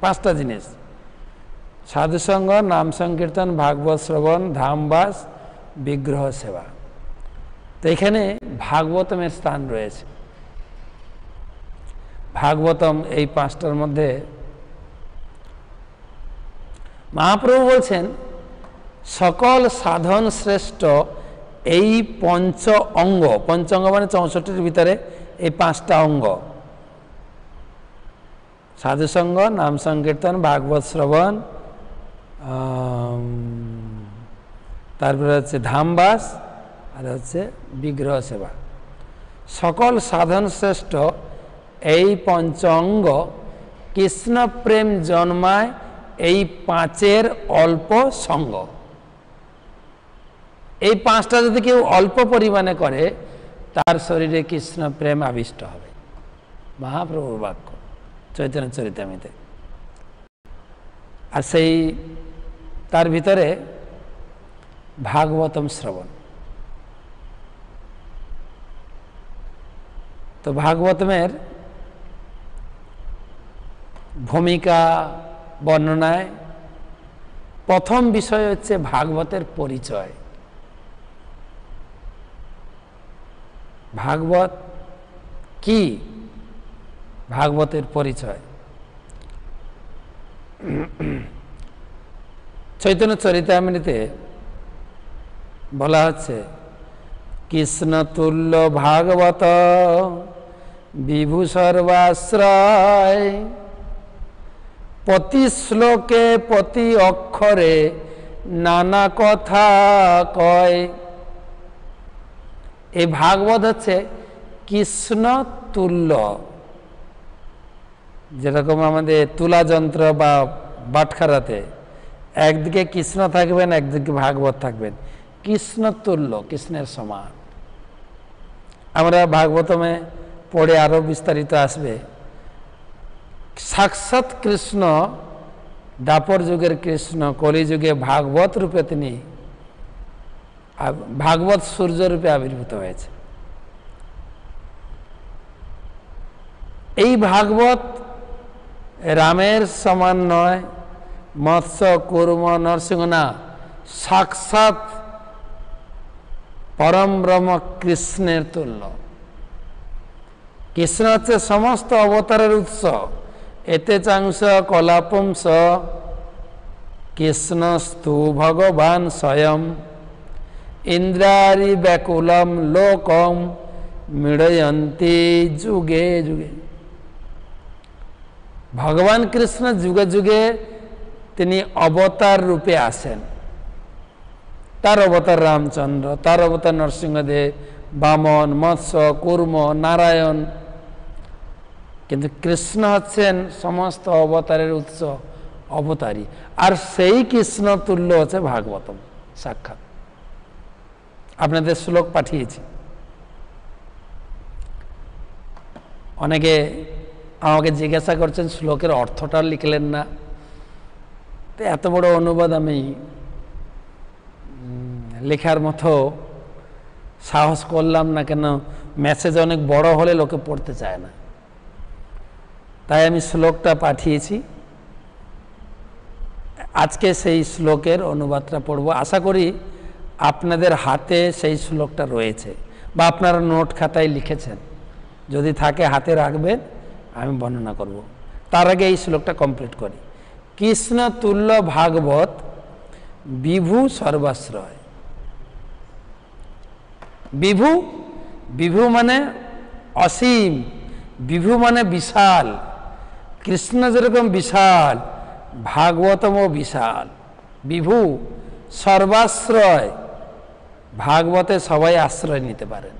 পাঁচটা জিনিস: সাধুসঙ্গ, নাম সংকীর্তন, ভাগবত শ্রবণ, ধামবাস, বিগ্রহ সেবা। তো এখানে ভাগবতমের স্থান রয়েছে। ভাগবতম এই পাঁচটার মধ্যে মহাপ্রভু বলছেন সকল সাধন শ্রেষ্ঠ এই পঞ্চ অঙ্গ মানে 64-র ভিতরে এই পাঁচটা অঙ্গ: সাধুসঙ্গ, নাম সংকীর্তন, ভাগবত শ্রবণ, তারপরে হচ্ছে ধামবাস, আর হচ্ছে বিগ্রহ সেবা। সকল সাধন শ্রেষ্ঠ এই পঞ্চ অঙ্গ কৃষ্ণ প্রেম জন্মায় এই পাঁচের অল্প সঙ্গ। এই পাঁচটা যদি কেউ অল্প পরিমাণে করে তার শরীরে কৃষ্ণ প্রেম আবিষ্ট হবে। মহাপ্রভুর বাক্য চৈতন্য চরিতামৃতে। আর সেই তার ভিতরে ভাগবতম শ্রবণ। তো ভাগবতমের ভূমিকা বর্ণনায় প্রথম বিষয় হচ্ছে ভাগবতের পরিচয়। ভাগবত কি? ভাগবতের পরিচয় চৈতন্য চরিতামৃতে বলা হচ্ছে কৃষ্ণ তুল্য ভাগবত বিভু সর্বাশ্রয়, প্রতি শ্লোকে প্রতি অক্ষরে নানা কথা কয়। এই ভাগবত হচ্ছে কৃষ্ণ তুল্য। যেরকম আমাদের তুলা যন্ত্র বা বাটখারাতে একদিকে কৃষ্ণ থাকবেন, একদিকে ভাগবত থাকবেন, কৃষ্ণ তুল্য, কৃষ্ণের সমান। আমরা ভাগবতমে পড়ে আরো বিস্তারিত আসবে। সাক্ষাৎ কৃষ্ণ, দ্বাপর যুগের কৃষ্ণ কলিযুগে ভাগবত রূপে তিনি ভাগবত সূর্য রূপে আবির্ভূত হয়েছে। এই ভাগবত রামের সমান নয়, মৎস্য, কুর্ম, নরসিংহ না, সাক্ষাৎ পরম ব্রহ্ম কৃষ্ণের তুল্য। কৃষ্ণ হচ্ছে সমস্ত অবতারের উৎস। এতে চাংস কলাপুংস কৃষ্ণস্তু ভগবান স্বয়ং, ইন্দ্রারি ব্যাকুলম লোকম মৃড়য়ন্তি যুগে যুগে। ভগবান কৃষ্ণ যুগে যুগে তিনি অবতার রূপে আসেন। তার অবতার রামচন্দ্র, তার অবতার নরসিংহদেব, বামন, মৎস্য, কুর্ম, নারায়ণ। কিন্তু কৃষ্ণ হচ্ছেন সমস্ত অবতারের উৎস, অবতারী। আর সেই কৃষ্ণ তুল্য হচ্ছে ভাগবতম সাক্ষাৎ। আপনাদের শ্লোক পাঠিয়েছি। অনেকে আমাকে জিজ্ঞাসা করছেন শ্লোকের অর্থটা লিখলেন না। তো এত বড় অনুবাদ আমি লেখার মতো সাহস করলাম না, কেন মেসেজ অনেক বড় হলে লোকে পড়তে চায় না। তাই আমি শ্লোকটা পাঠিয়েছি। আজকে সেই শ্লোকের অনুবাদটা পড়ব। আশা করি আপনাদের হাতে সেই শ্লোকটা রয়েছে বা আপনারা নোট খাতায় লিখেছেন। যদি থাকে হাতে রাখবেন, আমি বর্ণনা করব। তার আগে এই শ্লোকটা কমপ্লিট করি। কৃষ্ণ তুল্য ভাগবত বিভু সর্বাশ্রয়। বিভু, বিভু মানে অসীম, বিভু মানে বিশাল। কৃষ্ণ যেরকম বিশাল, ভাগবতমও বিশাল। বিভু সর্বাশ্রয়, ভাগবতে সবাই আশ্রয় নিতে পারেন।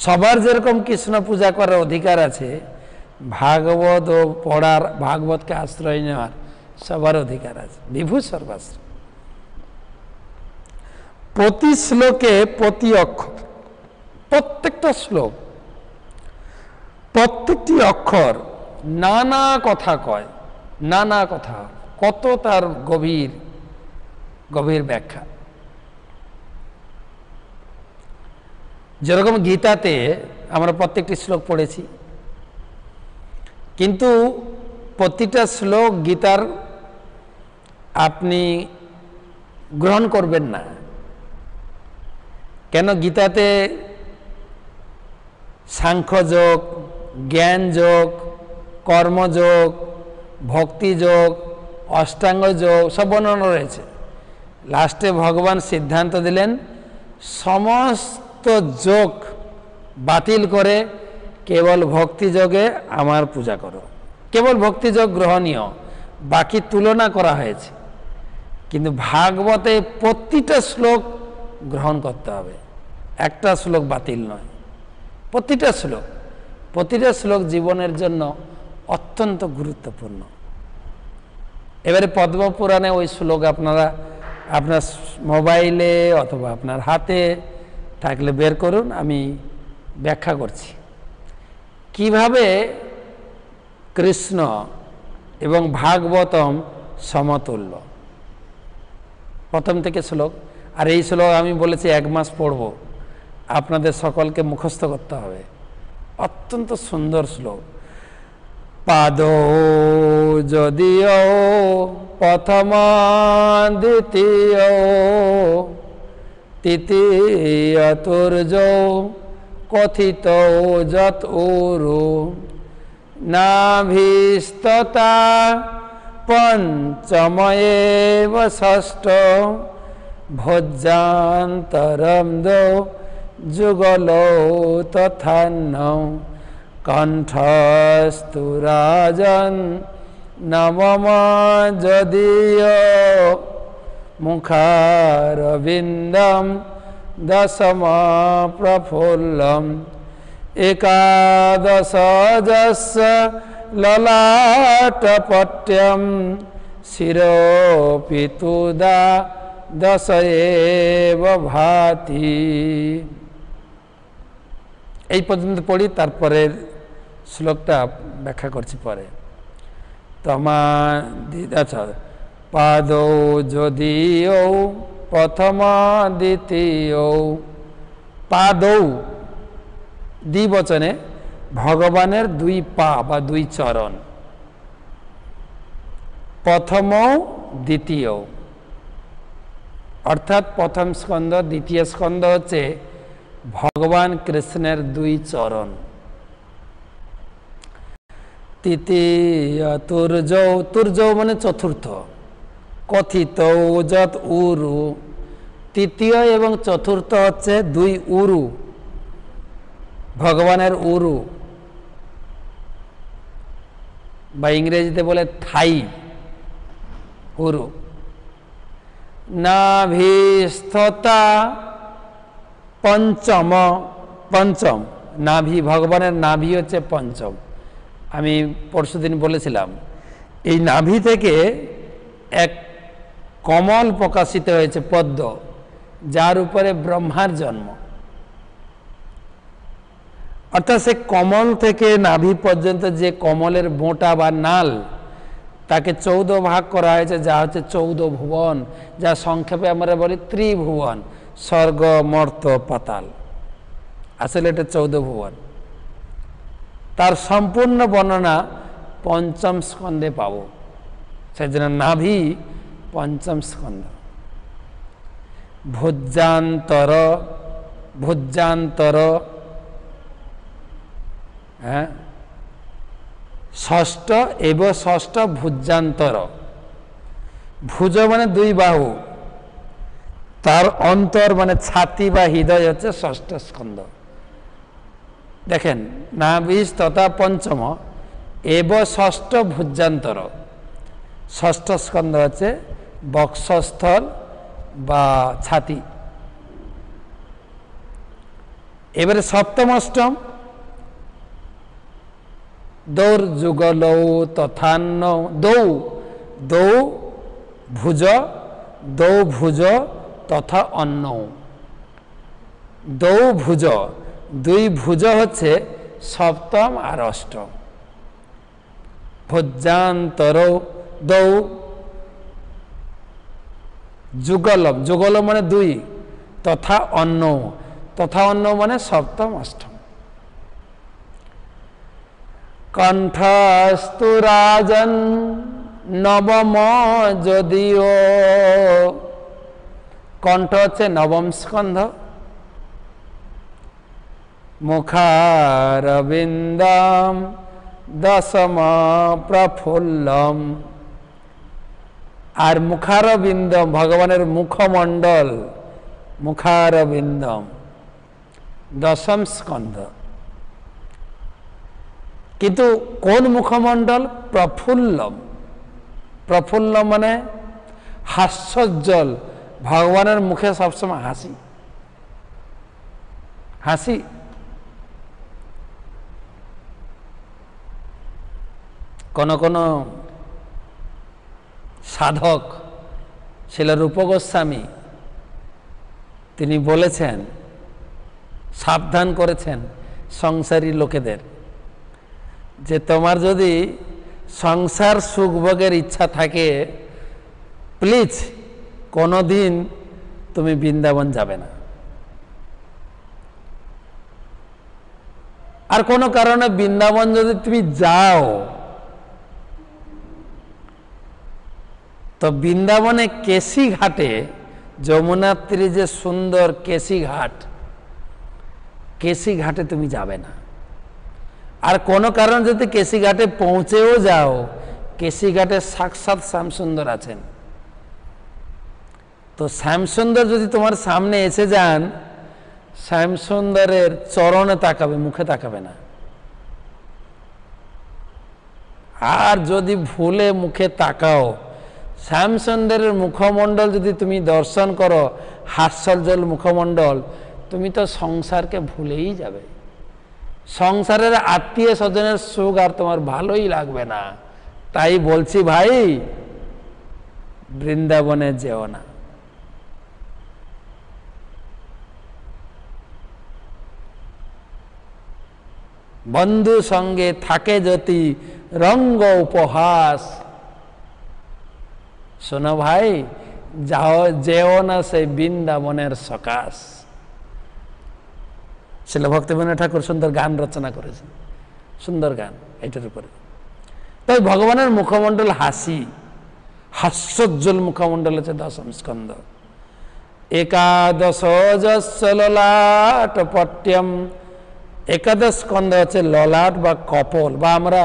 সবার যেরকম কৃষ্ণ পূজা করার অধিকার আছে, ভাগবত ও পড়ার, ভাগবতকে আশ্রয় নেওয়ার সবার অধিকার আছে। বিভু সর্বাশ্রয়। প্রতি শ্লোকে প্রতি অক্ষর, প্রত্যেকটা শ্লোক, প্রত্যেকটি অক্ষর নানা কথা কয়। নানা কথা, কত তার গভীর গভীর ব্যাখ্যা। যেরকম গীতাতে আমরা প্রত্যেকটি শ্লোক পড়েছি, কিন্তু প্রতিটা শ্লোক গীতার আপনি গ্রহণ করবেন না। কেন? গীতাতে সাংখ্যযোগ, জ্ঞানযোগ, কর্মযোগ, ভক্তিযোগ, অষ্টাঙ্গ যোগ সব বর্ণনা রয়েছে। লাস্টে ভগবান সিদ্ধান্ত দিলেন সমস্ত যোগ বাতিল করে কেবল ভক্তিযোগে আমার পূজা করো। কেবল ভক্তিযোগ গ্রহণীয়, বাকি তুলনা করা হয়েছে। কিন্তু ভাগবতে প্রতিটা শ্লোক গ্রহণ করতে হবে, একটা শ্লোক বাতিল নয়। প্রতিটা শ্লোক জীবনের জন্য অত্যন্ত গুরুত্বপূর্ণ। এবারে পদ্মপুরাণে ওই শ্লোক আপনারা আপনার মোবাইলে অথবা আপনার হাতে থাকলে বের করুন, আমি ব্যাখ্যা করছি কিভাবে কৃষ্ণ এবং ভাগবতম সমতুল্য। প্রথম থেকে শ্লোক, আর এই শ্লোক আমি বলেছি 1 মাস পড়ব, আপনাদের সকলকে মুখস্থ করতে হবে। অত্যন্ত সুন্দর শ্লোক। পাদ যদিও প্রথম দ্বিতীয় তৃতীয় তুর্য কথিত যত উরু নাভিস্ততা পঞ্চময়েব ষষ্ঠ ভোজ্যান্তরম দো যুগল তথান্ন কণ্ঠস্তু রাজন নবম যদিও মুখারবিন্দম দশম প্রফুল্লম একাদশ যস্য ললাটপট্যম শিরোপিতুদা দশ এব ভাতি। এই পর্যন্ত পড়ি, তারপরের শ্লোকটা ব্যাখ্যা করছি পরে। আচ্ছা, পাদৌ যদিও প্রথম দ্বিতীয়, পাদৌ দ্বিবচনে ভগবানের 2 পা বা 2 চরণ, প্রথম দ্বিতীয়, অর্থাৎ প্রথম স্কন্ধ দ্বিতীয় স্কন্ধ হচ্ছে ভগবান কৃষ্ণের 2 চরণ। তৃতীয় তুর্য, তুর্য মানে চতুর্থ, কথিত যত উরু, তৃতীয় এবং চতুর্থ হচ্ছে 2 উরু, ভগবানের উরু বা ইংরেজিতে বলে থাই, উরু। নাভিস্থতা পঞ্চম, নাভি, ভগবানের নাভি হচ্ছে পঞ্চম। আমি পরশুদিন বলেছিলাম এই নাভি থেকে এক কমল প্রকাশিত হয়েছে, পদ্ম, যার উপরে ব্রহ্মার জন্ম। অর্থাৎ সে কমল থেকে নাভি পর্যন্ত যে কমলের বোঁটা বা নাল, তাকে 14 ভাগ করা হয়েছে, যা হচ্ছে 14 ভুবন, যা সংক্ষেপে আমরা বলি ত্রিভুবন, স্বর্গ মর্ত পাতাল। আসলে এটা 14 ভুবন। তার সম্পূর্ণ বর্ণনা 5ম স্কন্ধে পাব, সেজন্য নাভি 5ম স্কন্ধ। ভুজ্যান্তর, হ্যাঁ, ষষ্ঠ ভুজ্যান্তর। ভুজ মানে 2 বাহু, তার অন্তর মানে ছাতি বা হৃদয় হচ্ছে 6ষ্ঠ স্কন্ধ। দেখেন, নাভিস তথা পঞ্চম এব ষষ্ঠ ভুজ্যান্তর, 6ষ্ঠ স্কন্ধ হচ্ছে বক্ষস্থল বা ছাতি। এবারে 7ম 8ম দৌর যুগল তথান্ন, দৌ ভুজ তথা অন্ন, দৌ ভুজ, 2 ভুজ হচ্ছে 7ম আর 8ম। ভোজ্যান্তর দৌ, যুগলম মানে 2, তথা অন্ন মানে 7ম 8ম। কণ্ঠস্তু রাজন নবম যদিও, কণ্ঠ হচ্ছে নবম স্কন্ধ, মুখারবিন্দম দশম প্রফুল্লম। আর মুখারবিন্দম ভগবানের মুখমণ্ডল, মুখারবিন্দম দশম স্কন্ধ। কিন্তু কোন মুখমণ্ডল? প্রফুল্লম। প্রফুল্লম মানে হাস্যোজ্জ্বল। ভগবানের মুখে সবসময় হাসি, হাসি। কোন কোন সাধক ছিল রূপ গোস্বামী, তিনি বলেছেন, সাবধান করেছেন সংসারী লোকেদের, যে তোমার যদি সংসার সুখভোগের ইচ্ছা থাকে, প্লিজ কোনোদিন তুমি বৃন্দাবন যাবে না। আর কোনো কারণে বৃন্দাবন যদি তুমি যাও, তো বৃন্দাবনে কেশি ঘাটে, যমুনার তীরে যে সুন্দর কেশি ঘাট, কেশি ঘাটে তুমি যাবে না। আর কোনো কারণ যদি কেশি ঘাটে পৌঁছেও যাও, কেশি ঘাটে সাক্ষাৎ শ্যামসুন্দর আছেন। তো শ্যামসুন্দর যদি তোমার সামনে এসে যান, শ্যামসুন্দরের চরণে তাকাবে, মুখে তাকাবে না। আর যদি ভুলে মুখে তাকাও, শ্যামসুন্দরের মুখমণ্ডল যদি তুমি দর্শন করো, হাস্যোজ্জ্বল মুখমণ্ডল, তুমি তো সংসারকে ভুলেই যাবে। সংসারের আত্মীয় স্বজনের সুখ আর তোমার ভালোই লাগবে না। তাই বলছি ভাই, বৃন্দাবনে যেও না। বন্ধু সঙ্গে থাকে যদি রঙ্গ উপহাস, শোনো ভাই, যাও, যেও না সেই বৃন্দাবনের সকাশ। শিল ভক্তিবিনোদ ঠাকুর সুন্দর গান রচনা করেছেন, সুন্দর গান এটার উপরে। তাই ভগবানের মুখমণ্ডল হাসি, হাস্যোজ্জ্বল মুখমণ্ডল হচ্ছে দশম স্কন্ধ। একাদশ ললাট পট্যম, একাদশ স্কন্ধ হচ্ছে ললাট বা কপল, বা আমরা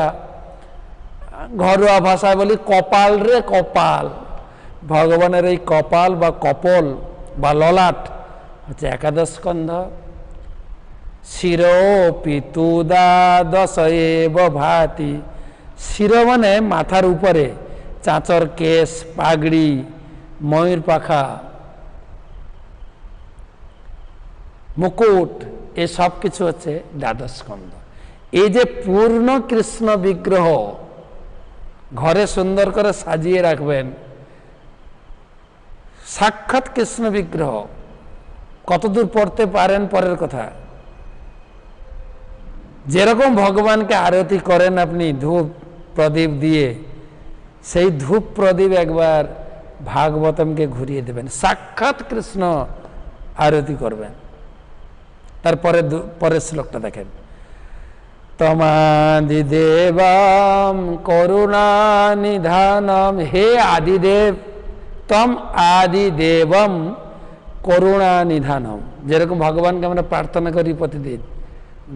ঘরোয়া ভাষায় বলি কপাল রে কপাল। ভগবানের এই কপাল বা কপল বা ললাট হচ্ছে একাদশ স্কন্ধ। শিরো পিতুদা দশ এব ভাতি, শির মানে মাথার উপরে, চাঁচর কেশ, পাগড়ি, ময়ূর পাখা, মুকুট, এসব কিছু হচ্ছে দ্বাদশ স্কন্ধ। এই যে পূর্ণ কৃষ্ণ বিগ্রহ ঘরে সুন্দর করে সাজিয়ে রাখবেন, সাক্ষাৎ কৃষ্ণ বিগ্রহ কতদূর পড়তে পারেন পরের কথা। যেরকম ভগবানকে আরতি করেন আপনি ধূপ প্রদীপ দিয়ে, সেই ধূপ প্রদীপ একবার ভাগবতমকে ঘুরিয়ে দেবেন, সাক্ষাৎ কৃষ্ণ আরতি করবেন। তারপরে পরের শ্লোকটা দেখেন, তমাদিদেবম করুণা নিধানম, হে আদিদেব, তম আদিদেবম করুণা নিধানম। যেরকম ভগবানকে আমরা প্রার্থনা করি প্রতিদিন,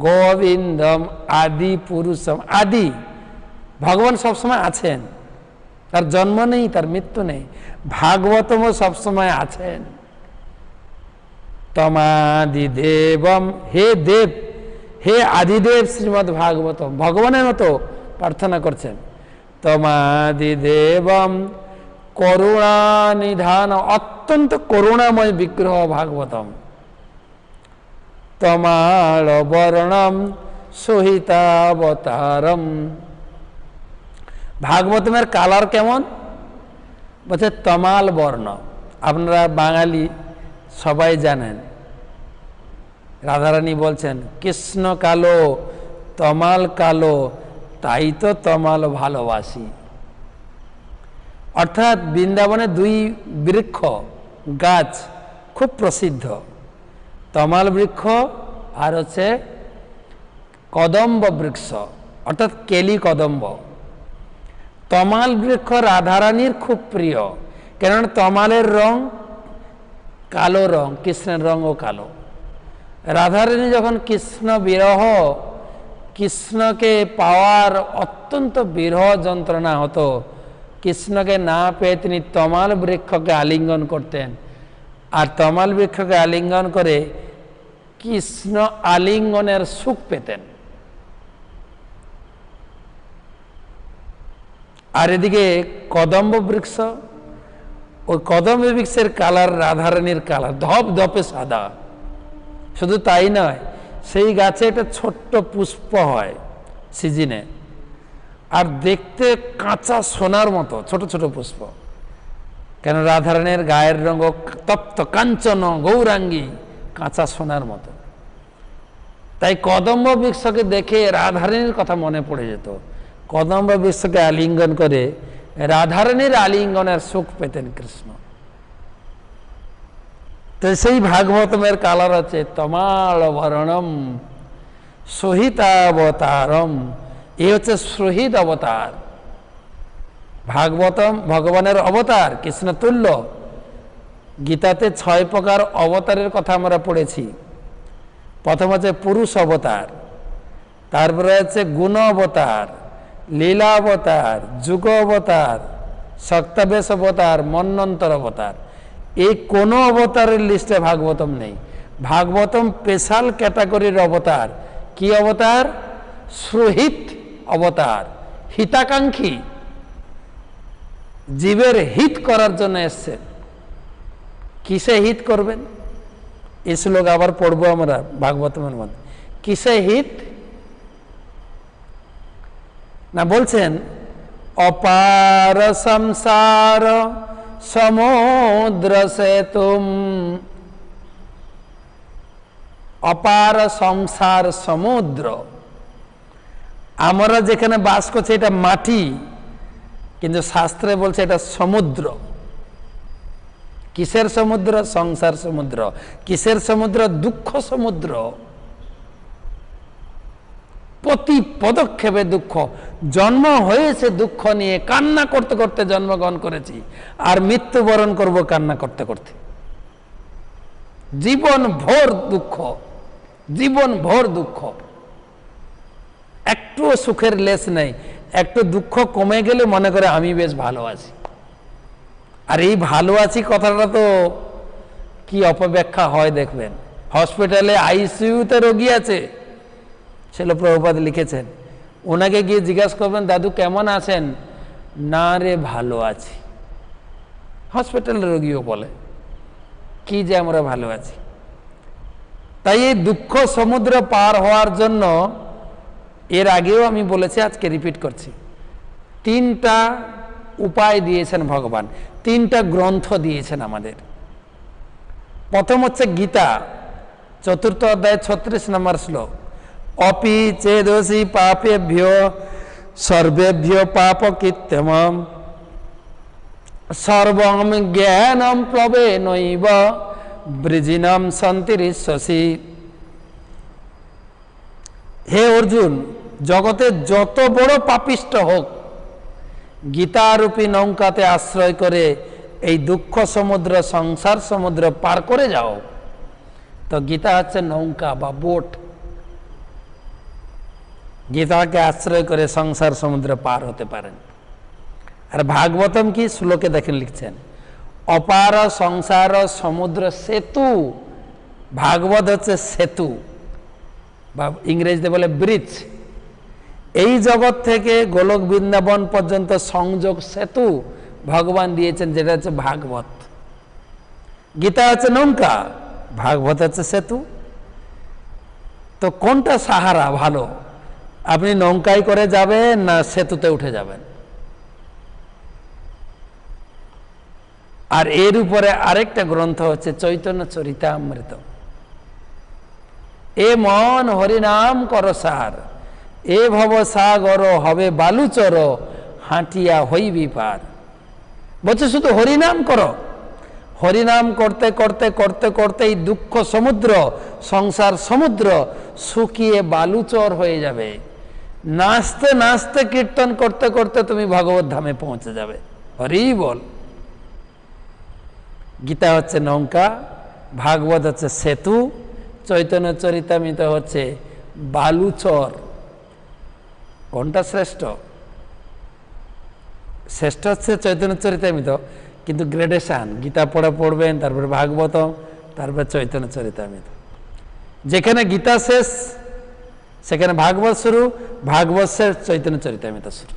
গোবিন্দম আদি পুরুষম, আদি ভগবান সবসময় আছেন, তার জন্ম নেই, তার মৃত্যু নেই। ভাগবতমও সবসময় আছেন। তমাদিদেবম, হে দেব, হে আদিদেব শ্রীমদ্ ভাগবতম, ভগবানের মতো প্রার্থনা করছেন। তমাদিদেবম করুণা নিধান, অত্যন্ত করুণাময় বিগ্রহ ভাগবতম। তমাল বর্ণম সহিতাবতারম, ভাগবতমের কালার কেমন? বলছে তমাল বর্ণ। আপনারা বাঙালি সবাই জানেন, রাধারানী বলছেন কৃষ্ণ কালো তমাল কালো, তাই তো তমাল ভালোবাসি। অর্থাৎ বৃন্দাবনে দুই বৃক্ষ গাছ খুব প্রসিদ্ধ, তমাল বৃক্ষ আর হচ্ছে কদম্ব বৃক্ষ, অর্থাৎ কেলি কদম্ব। তমাল বৃক্ষ রাধারানীর খুব প্রিয়, কেননা তমালের রং কালো রং, কৃষ্ণের রঙও কালো। রাধারানী যখন কৃষ্ণ বিরহ, কৃষ্ণকে পাওয়ার অত্যন্ত বিরহ যন্ত্রণা হতো, কৃষ্ণকে না পেয়ে তিনি তমাল বৃক্ষকে আলিঙ্গন করতেন, আর তমাল বৃক্ষকে আলিঙ্গন করে কৃষ্ণ আলিঙ্গনের সুখ পেতেন। আর এদিকে কদম্ব বৃক্ষ, ওই কদম্ব বৃক্ষের কালার রাধারানীর কালার, ধপ ধপে সাদা। শুধু তাই নয়, সেই গাছে একটা ছোট্ট পুষ্প হয় সিজনে, আর দেখতে কাঁচা সোনার মতো ছোট ছোট পুষ্প। কেন রাধারানীর গায়ের রঙ তপ্ত কাঞ্চন গৌরাঙ্গী, কাঁচা সোনার মতো। তাই কদম্ব বৃক্ষকে দেখে রাধারানীর কথা মনে পড়ে যেত। কদম্ব বৃক্ষকে আলিঙ্গন করে রাধারানীর আলিঙ্গনের সুখ পেতেন কৃষ্ণ। তো সেই ভাগবতমের কালার আছে তমাল বর্ণম সহিতাবতারম। এ হচ্ছে শহীদ অবতার। ভাগবতম ভগবানের অবতার, কৃষ্ণ তুল্য। গীতাতে 6 প্রকার অবতারের কথা আমরা পড়েছি। প্রথম হচ্ছে পুরুষ অবতার, তারপরে হচ্ছে গুণ অবতার, লীলা অবতার, যুগ অবতার, শক্তাবেশ অবতার, মন্বন্তর অবতার। এই কোনো অবতারের লিস্টে ভাগবতম নেই। ভাগবতম স্পেশাল ক্যাটাগরির অবতার। কি অবতার? সুহিত অবতার, হিতাকাঙ্ক্ষী, জীবের হিত করার জন্য এসছেন। কিসে হিত করবেন? এই শ্লোক আবার পড়বো আমরা ভাগবতমের মধ্যে। কিসে হিত না বলছেন, অপার সংসার সমুদ্র সেতুম। অপার সংসার সমুদ্র। আমরা যেখানে বাস করছি এটা মাটি, কিন্তু শাস্ত্রে বলছে এটা সমুদ্র। কিসের সমুদ্র? সংসার সমুদ্র। কিসের সমুদ্র? দুঃখ সমুদ্র। প্রতি পদক্ষেপে দুঃখ। জন্ম হয়েছে দুঃখ নিয়ে, কান্না করতে করতে জন্মগ্রহণ করেছি, আর মৃত্যুবরণ করব কান্না করতে করতে। জীবন ভোর দুঃখ, জীবন ভোর দুঃখ। একটুও সুখের লেশ নেই। একটু দুঃখ কমে গেলে মনে করে আমি বেশ ভালো আছি। আর এই ভালো আছি কথাটা তো কি অপব্যাখ্যা হয় দেখবেন। হসপিটালে আইসিইউতে রোগী আছে, শিল প্রভুপাদ লিখেছেন, ওনাকে গিয়ে জিজ্ঞাসা করবেন দাদু কেমন আছেন? না রে ভালো আছি। হসপিটালের রোগীও বলে কি যে আমরা ভালো আছি। তাই এই দুঃখ সমুদ্র পার হওয়ার জন্য, এর আগেও আমি বলেছি, আজকে রিপিট করছি, 3টা উপায় দিয়েছেন ভগবান, 3টা গ্রন্থ দিয়েছেন আমাদের। প্রথম হচ্ছে গীতা, 4th অধ্যায় 36 নম্বর শ্লোক, অপি চেদসি পাপেভ্যো সর্বেভ্যো পাপকৃত্যমম সর্বম জ্ঞানম প্লবেনৈব বৃজিনম সন্তিরিষ্যসি। হে অর্জুন, জগতের যত বড় পাপিষ্ঠ হোক, গীতারূপী নৌকাতে আশ্রয় করে এই দুঃখ সমুদ্র, সংসার সমুদ্র পার করে যাও। তো গীতা হচ্ছে নৌকা বা বোট। গীতাকে আশ্রয় করে সংসার সমুদ্র পার হতে পারেন। আর ভাগবতম কি? শ্লোকে দেখেন লিখছেন, অপার সংসার সমুদ্র সেতু। ভাগবত হচ্ছে সেতু, বা ইংরেজিতে বলে ব্রিজ। এই জগৎ থেকে গোলক বৃন্দাবন পর্যন্ত সংযোগ সেতু ভগবান দিয়েছেন, যেটা হচ্ছে ভাগবত। গীতা হচ্ছে নৌকা, ভাগবত হচ্ছে সেতু। তো কোনটা সাহারা ভালো? আপনি নৌকায় করে যাবেন না সেতুতে উঠে যাবেন? আর এর উপরে আরেকটা গ্রন্থ হচ্ছে চৈতন্য চরিতামৃত। এ মন হরিনাম কর সার, এ ভব সাগর হবে বালুচর, হাঁটিয়া হইবি পার। বলছে শুধু হরিনাম করো। হরিনাম করতে করতে করতে করতে এই দুঃখ সমুদ্র, সংসার সমুদ্র শুকিয়ে বালুচর হয়ে যাবে। নাচতে নাচতে কীর্তন করতে করতে তুমি ভগবত ধামে পৌঁছে যাবে। হরি বল। গীতা হচ্ছে নৌকা, ভাগবত হচ্ছে সেতু, চৈতন্য চরিতামৃত হচ্ছে বালুচর। কোনটা শ্রেষ্ঠ? শ্রেষ্ঠ হচ্ছে চৈতন্য চরিতামৃত, কিন্তু গ্রেডেশন, গীতা পড়বেন, তারপরে ভাগবতম, তারপরে চৈতন্য চরিতামৃত। যেখানে গীতা শেষ সেখানে ভাগবত শুরু, ভাগবত শেষ চৈতন্য চরিতামৃত শুরু।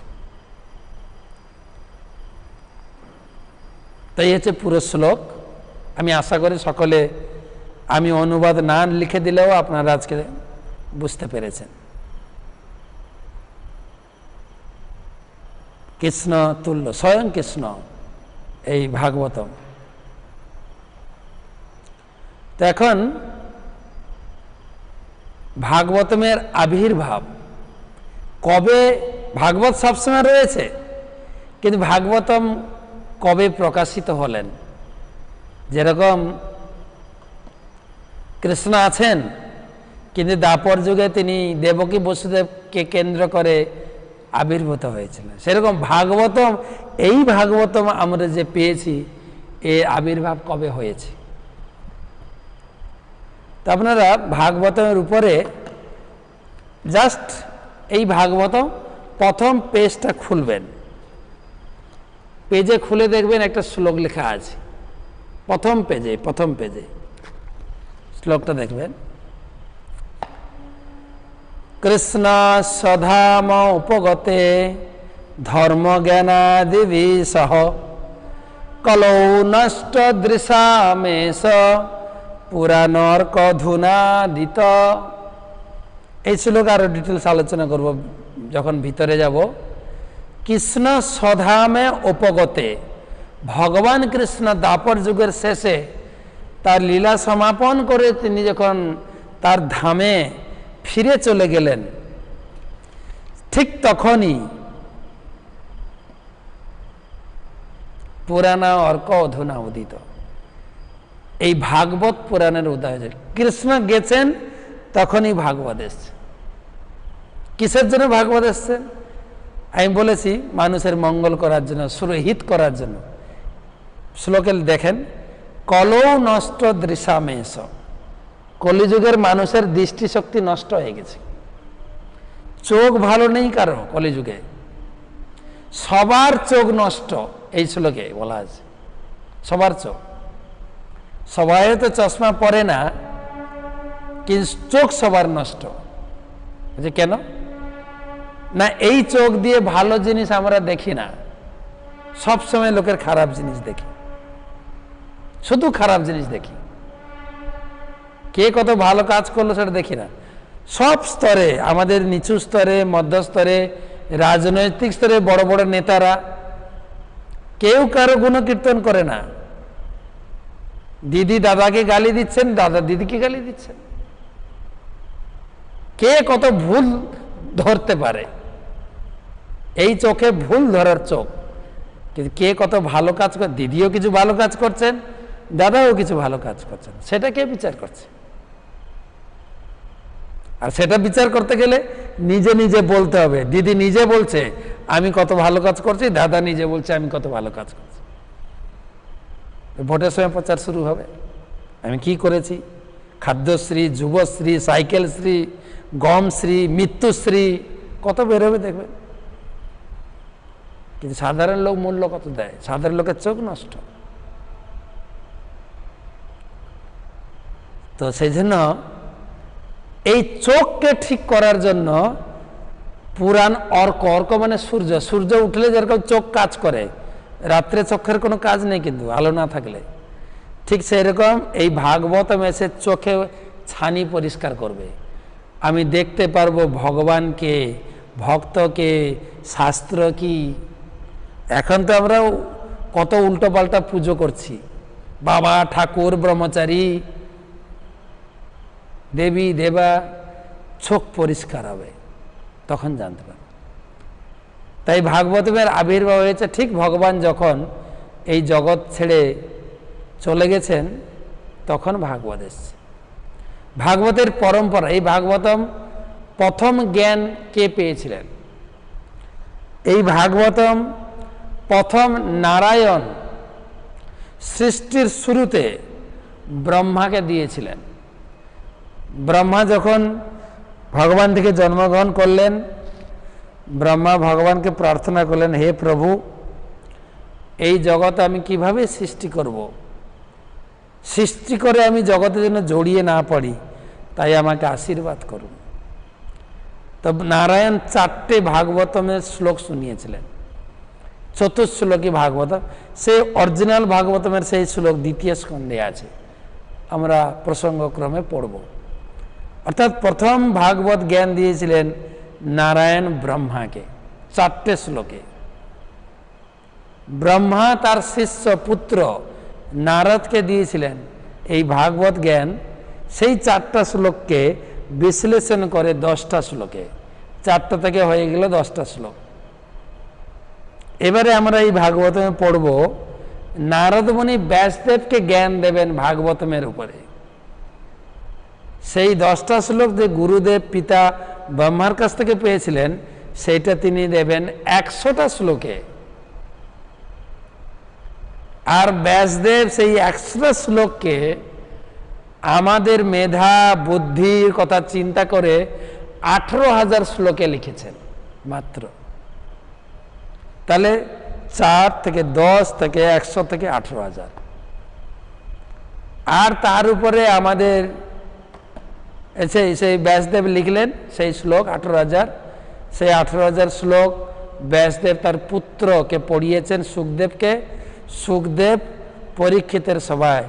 তাই হচ্ছে পুরো শ্লোক। আমি আশা করি সকলে, আমি অনুবাদ না লিখে দিলেও আপনারা আজকে বুঝতে পেরেছেন। কৃষ্ণ তুল্য, স্বয়ং কৃষ্ণ এই ভাগবতম। তো এখন ভাগবতমের আবির্ভাব কবে? ভাগবত সবসময় রয়েছে, কিন্তু ভাগবতম কবে প্রকাশিত হলেন? যেরকম কৃষ্ণ আছেন, কিন্তু দাপর যুগে তিনি দেবকী বসুদেবকে কেন্দ্র করে আবির্ভূত হয়েছিলেন, সেরকম ভাগবতম, এই ভাগবতম আমরা যে পেয়েছি, এর আবির্ভাব কবে হয়েছে? তো আপনারা ভাগবতমের উপরে জাস্ট এই ভাগবতম প্রথম পেজটা খুলবেন, পেজে খুলে দেখবেন একটা শ্লোক লেখা আছে প্রথম পেজে শ্লোকটা দেখবেন। কৃষ্ণ স্বধাম উপগতে ধর্ম জ্ঞানাদিভি সহ কলৌ নষ্ট দৃশামেশ পুরাণর্ক ধুনাদিত। এই শ্লোক আরো ডিটেলস আলোচনা করব যখন ভিতরে যাব। কৃষ্ণ স্বধামে উপগতে, ভগবান কৃষ্ণ দাপর যুগের শেষে তার লীলা সমাপন করে তিনি যখন তার ধামে ফিরে চলে গেলেন, ঠিক তখনই পুরাণ অর্ক অধুনা উদিত, এই ভাগবত পুরাণের উদয় হয়েছে। কৃষ্ণ গেছেন তখনই ভাগবত এসছে। কিসের জন্য ভাগবত এসছেন? আমি বলেছি মানুষের মঙ্গল করার জন্য, সুরহিত করার জন্য। শ্লোকে দেখেন, কলৌ নষ্ট দৃশামেশ, কলিযুগের মানুষের দৃষ্টিশক্তি নষ্ট হয়ে গেছে, চোখ ভালো নেই কারো কলিযুগে, সবার চোখ নষ্ট। এই শ্লোকে বলা আছে সবার চোখ। সবাই তো চশমা পরে না, কিন্তু চোখ সবার নষ্ট। কেন না? এই চোখ দিয়ে ভালো জিনিস আমরা দেখি না, সব সময় লোকের খারাপ জিনিস দেখি, শুধু খারাপ জিনিস দেখি। কে কত ভালো কাজ করলো সেটা দেখি না। সব স্তরে, আমাদের নিচু স্তরে, মধ্যস্তরে, রাজনৈতিক স্তরে বড় বড় নেতারা কেউ কারো গুণকীর্তন করে না। দিদি দাদাকে গালি দিচ্ছেন, দাদা দিদিকে গালি দিচ্ছেন। কে কত ভুল ধরতে পারে, এই চোখে ভুল ধরার চোখ। কিন্তু কে কত ভালো কাজ করে, দিদিও কিছু ভালো কাজ করছেন, দাদাও কিছু ভালো কাজ করছেন, সেটা কে বিচার করছে? আর সেটা বিচার করতে গেলে নিজে নিজে বলতে হবে। দিদি নিজে বলছে আমি কত ভালো কাজ করছি, দাদা নিজে বলছে আমি কত ভালো কাজ করছি। ভোটের সময় প্রচার শুরু হবে, আমি কি করেছি। খাদ্যশ্রী, যুবশ্রী, সাইকেলশ্রী, গমশ্রী, মৃত্যুশ্রী, কত বেরোবে দেখবেন। কিন্তু সাধারণ লোক মূল্য কত দেয়? সাধারণ লোকের চোখ নষ্ট। তো সেই জন্য এই চোখকে ঠিক করার জন্য পুরাণ অর্ক, অর্ক মানে সূর্য, সূর্য উঠলে যেরকম চোখ কাজ করে, রাত্রে চোখের কোনো কাজ নেই কিন্তু আলো না থাকলে, ঠিক সেই রকম এই ভাগবতম এসে চোখে ছানি পরিষ্কার করবে। আমি দেখতে পারবো ভগবানকে, ভক্তকে, শাস্ত্র কি। এখন তো আমরা কত উল্টো পাল্টা পুজো করছি, বাবা ঠাকুর ব্রহ্মচারী দেবী দেবা। চোখ পরিষ্কার হবে তখন জানতে পারবে। তাই ভাগবতমের আবির্ভাব হয়েছে ঠিক ভগবান যখন এই জগৎ ছেড়ে চলে গেছেন, তখন ভাগবত এসছে। ভাগবতের পরম্পরা, এই ভাগবতম প্রথম জ্ঞান কে পেয়েছিলেন? এই ভাগবতম প্রথম নারায়ণ সৃষ্টির শুরুতে ব্রহ্মাকে দিয়েছিলেন। ব্রহ্মা যখন ভগবান থেকে জন্মগ্রহণ করলেন, ব্রহ্মা ভগবানকে প্রার্থনা করলেন, হে প্রভু, এই জগৎ আমি কিভাবে সৃষ্টি করব? সৃষ্টি করে আমি জগতের জন্য জড়িয়ে না পড়ি, তাই আমাকে আশীর্বাদ করুন। তব নারায়ণ 4টে ভাগবতমের শ্লোক শুনিয়েছিলেন। চতুর্শ্লোকী ভাগবতম, সেই অরিজিনাল ভাগবতমের সেই শ্লোক দ্বিতীয় স্কন্ধে আছে, আমরা প্রসঙ্গক্রমে পড়ব। অর্থাৎ প্রথম ভাগবত জ্ঞান দিয়েছিলেন নারায়ণ ব্রহ্মাকে 4টে শ্লোকে। ব্রহ্মা তার শিষ্য পুত্র নারদকে দিয়েছিলেন এই ভাগবত জ্ঞান, সেই 4টা শ্লোককে বিশ্লেষণ করে 10টা শ্লোকে, 4টা থেকে হয়ে গেল 10টা শ্লোক। এবারে আমরা এই ভাগবতমে পড়ব, নারদ মুনি ব্যাসদেবকে জ্ঞান দেবেন ভাগবতমের উপরে। সেই 10টা শ্লোক যে গুরুদেব পিতা ব্রহ্মার কাছ থেকে পেয়েছিলেন, সেইটা তিনি দেবেন 100টা শ্লোকে। আর ব্যাসদেব সেই 100টা শ্লোককে আমাদের মেধা বুদ্ধির কথা চিন্তা করে 18,000 শ্লোকে লিখেছেন মাত্র। তাহলে 4 থেকে 10 থেকে 100 থেকে 18,000। আর তার উপরে আমাদের সেই ব্যাসদেব লিখলেন সেই শ্লোক 18,000। সেই 18,000 শ্লোক ব্যাসদেব তার পুত্রকে পড়িয়েছেন, সুখদেবকে। সুখদেব পরীক্ষিতের সভায়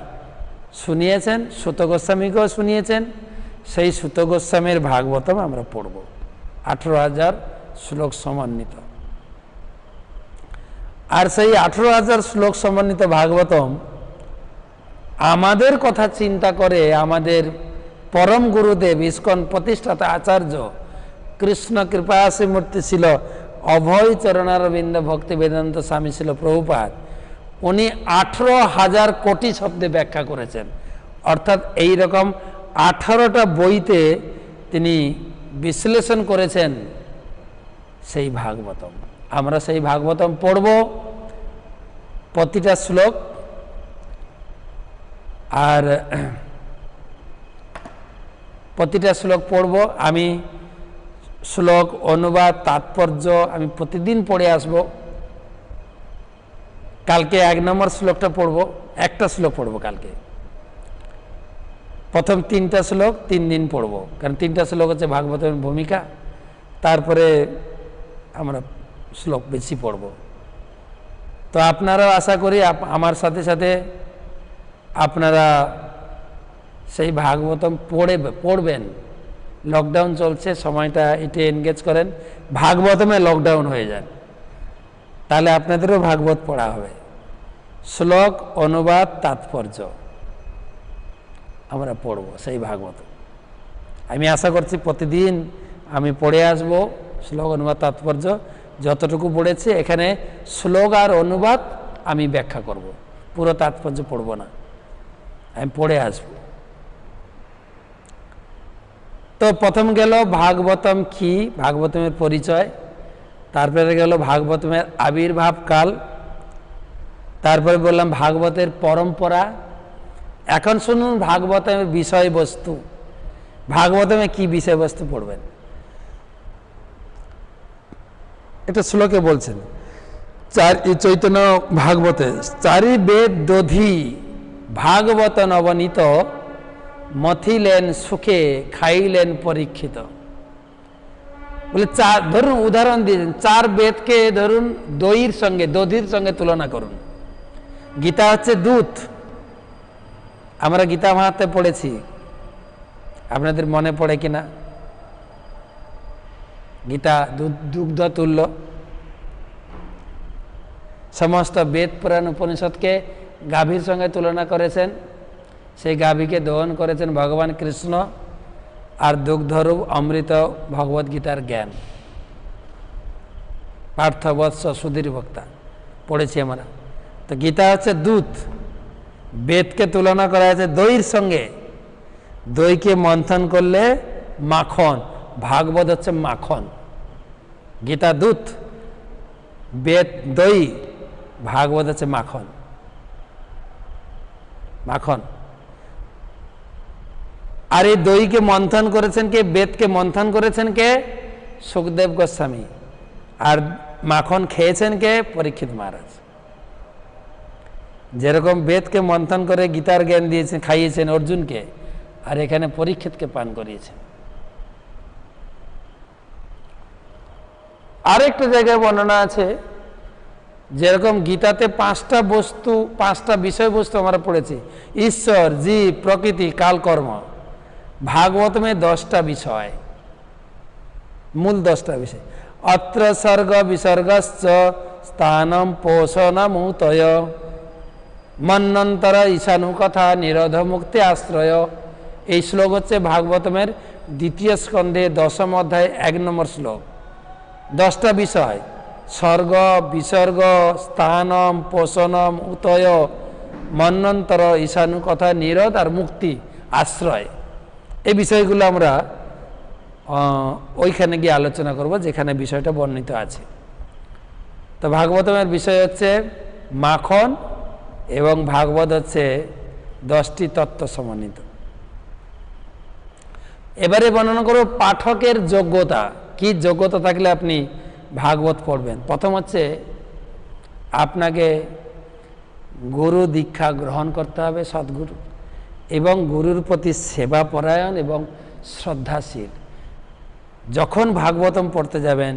শুনিয়েছেন, সুত গোস্বামীকেও শুনিয়েছেন। সেই সুত গোস্বামীর ভাগবতম আমরা পড়ব, 18,000 শ্লোক সমন্বিত। আর সেই 18,000 শ্লোক সমন্বিত ভাগবতম আমাদের কথা চিন্তা করে আমাদের পরম গুরুদেব ইস্কন প্রতিষ্ঠাতা আচার্য কৃষ্ণ কৃপাসী মূর্তি ছিল অভয় চরণারবিন্দ ভক্তি বেদান্ত স্বামী ছিল প্রভুপাদ, উনি 18,000 কোটি শব্দে ব্যাখ্যা করেছেন। অর্থাৎ এই রকম 18টা বইতে তিনি বিশ্লেষণ করেছেন সেই ভাগবতম। আমরা সেই ভাগবতম পড়ব, প্রতিটা শ্লোক। আর প্রতিটা শ্লোক পড়ব। আমি শ্লোক অনুবাদ তাৎপর্য আমি প্রতিদিন পড়ে আসব। কালকে 1 নম্বর শ্লোকটা পড়ব, একটা শ্লোক পড়ব কালকে। প্রথম 3টা শ্লোক 3 দিন পড়ব, কারণ 3টা শ্লোক হচ্ছে ভাগবতের ভূমিকা। তারপরে আমরা শ্লোক বেশি পড়ব। তো আপনারাও আশা করি আমার সাথে সাথে আপনারা সেই ভাগবতম পড়বেন। লকডাউন চলছে, সময়টা এতে এনগেজ করেন, ভাগবতমে লকডাউন হয়ে যান, তাহলে আপনাদেরও ভাগবত পড়া হবে। শ্লোক অনুবাদ তাৎপর্য আমরা পড়ব সেই ভাগবত। আমি আশা করছি প্রতিদিন আমি পড়ে আসব শ্লোক অনুবাদ তাৎপর্য। যতটুকু পড়েছি এখানে শ্লোক আর অনুবাদ আমি ব্যাখ্যা করব, পুরো তাৎপর্য পড়ব না, আমি পড়ে আসব। তো প্রথম গেল ভাগবতম কি, ভাগবতমের পরিচয়। তারপরে গেল ভাগবতমের আবির্ভাব কাল। তারপরে বললাম ভাগবতের পরম্পরা। এখন শুনুন ভাগবতমের বিষয়বস্তু। ভাগবতমে কি বিষয়বস্তু পড়বেন এটা শ্লোকে বলছেন। চৈতন্য ভাগবতে 4 বেদ দধি ভাগবত নবনীত মথিলেন সুখে খাইলেন পরীক্ষিত। বলে ধরুন উদাহরণ দিয়েছেন, 4 বেদকে ধরুন দইয়ের সঙ্গে দধির সঙ্গে তুলনা করুন। গীতা হচ্ছে দুধ, আমরা গীতা মাহাত্ম্যে পড়েছি, আপনাদের মনে পড়ে কিনা? গীতা দুগ্ধ তুল্য। সমস্ত বেদ পুরাণ উপনিষদকে গাভীর সঙ্গে তুলনা করেছেন। সেই গাভীকে দহন করেছেন ভগবান কৃষ্ণ, আর দুগ্ধরূপ অমৃত ভগবদ গীতার জ্ঞান। পার্থবৎস সুধীর বক্তা পড়েছি আমরা। তো গীতা হচ্ছে দুধ, বেদকে তুলনা করা হয়েছে দইয়ের সঙ্গে। দইকে মন্থন করলে মাখন, ভাগবত হচ্ছে মাখন, গীতা দুধ, বেদ দই, ভাগবত হচ্ছে মাখন। মাখন। আর এই দইকে মন্থন করেছেন কে? বেদকে মন্থন করেছেন কে? সুখদেব গোস্বামী। আর মাখন খেয়েছেন কে? পরীক্ষিত মহারাজ। যেরকম বেদকে মন্থন করে গীতার জ্ঞান দিয়েছেন, খাইয়েছেন অর্জুনকে, আর এখানে পরীক্ষিতকে পান করিয়েছেন। আরেকটা জায়গায় বর্ণনা আছে, যেরকম গীতাতে 5টা বস্তু, 5টা বিষয়বস্তু আমরা পড়েছি, ঈশ্বর, জীব, প্রকৃতি, কাল, কর্ম। ভাগবতমে 10টা বিষয়, মূল 10টা বিষয়। অত্র সর্গ বিসর্গশ্চ স্থানম পোষণমুতয় মন্বন্তর ঈশানু কথা নিরোধ মুক্তি আশ্রয়। এই শ্লোক হচ্ছে ভাগবতমের 2য় স্কন্ধে 10ম অধ্যায় 1 নম্বর শ্লোক। 10টা বিষয়, স্বর্গ, বিসর্গ, স্থানম, পোষণম, উতয়, মন্বন্তর, ঈশানু কথা, নিরোধ আর মুক্তি, আশ্রয়। এই বিষয়গুলো আমরা ওইখানে গিয়ে আলোচনা করব যেখানে বিষয়টা বর্ণিত আছে। তো ভাগবতমের বিষয় হচ্ছে মাখন এবং ভাগবত হচ্ছে 10টি তত্ত্ব সমন্বিত। এবারে বর্ণনা করব পাঠকের যোগ্যতা। কি যোগ্যতা থাকলে আপনি ভাগবত পড়বেন? প্রথম হচ্ছে আপনাকে গুরু দীক্ষা গ্রহণ করতে হবে, সদ্গুরু, এবং গুরুর প্রতি সেবা পরায়ণ এবং শ্রদ্ধাশীল। যখন ভাগবতম পড়তে যাবেন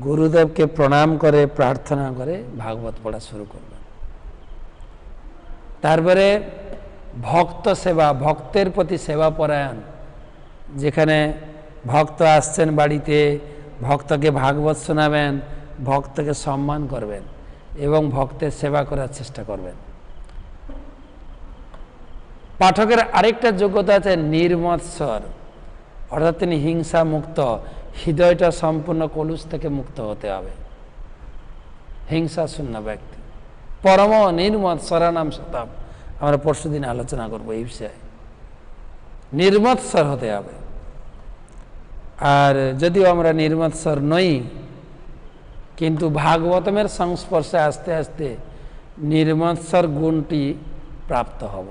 গুরুদেবকে প্রণাম করে প্রার্থনা করে ভাগবত পড়া শুরু করবেন। তারপরে ভক্ত সেবা, ভক্তের প্রতি সেবা পরায়ণ। যেখানে ভক্ত আসছেন বাড়িতে, ভক্তকে ভাগবত শোনাবেন, ভক্তকে সম্মান করবেন এবং ভক্তের সেবা করার চেষ্টা করবেন। পাঠকের আরেকটা যোগ্যতা আছে নির্মৎসর, অর্থাৎ তিনি হিংসা মুক্ত, হৃদয়টা সম্পূর্ণ কলুষ থেকে মুক্ত হতে হবে, হিংসা শূন্য ব্যক্তি। পরম নির্মৎসরানাম শতাম, আমরা পরশুদিন আলোচনা করবো এই বিষয়ে। নির্মৎসর হতে হবে। আর যদিও আমরা নির্মৎসর নই, কিন্তু ভাগবতমের সংস্পর্শে আস্তে আস্তে নির্মৎসর গুণটি প্রাপ্ত হব।